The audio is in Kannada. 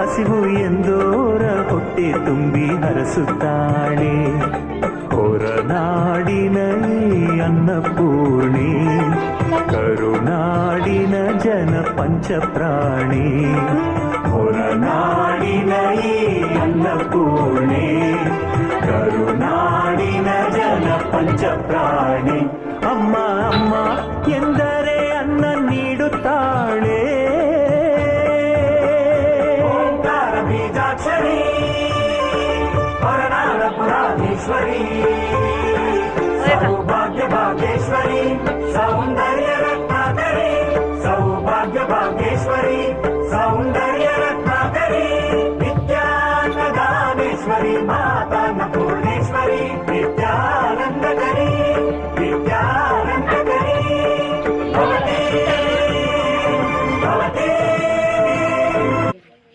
ಹಸಿವು ಎಂದೋರ ಹೊಟ್ಟೆ ತುಂಬಿ ಹರಸುತ್ತಾಳೆ. ಹೊರನಾಡಿನ ಈ ಅನ್ನಪೂರ್ಣಿ, ಕರುನಾಡಿನ ಜನ ಪಂಚಪ್ರಾಣಿ. ಹೊರನಾಡಿನ ಈ ಅನ್ನಪೂರ್ಣಿ, ಕರುನಾಡಿನ ಜನ ಪಂಚಪ್ರಾಣಿ. ಅಮ್ಮ ಅಮ್ಮ ಎಂದರೆ ಅನ್ನ ನೀಡುತ್ತಾಳೆ. ಓಂಕಾರ ಬೀಜಾಕ್ಷರಿ, ಹೊರನಾಡ ಪುರಾಣೇಶ್ವರಿ, ಸೌಭಾಗ್ಯ ಭಾಗ್ಯೇಶ್ವರಿ, ಸೌಂದರ್ಯ ರತ್ನಾಕರಿ. ಸೌಭಾಗ್ಯ ಭಾಗ್ಯೇಶ್ವರಿ, ಸೌಂದರ್ಯ ರತ್ನಾಕರಿ, ವಿದ್ಯಾನ್ನದಾನೇಶ್ವರಿ, ಮಾತಾ ಅನ್ನಪೂರ್ಣೇಶ್ವರಿ.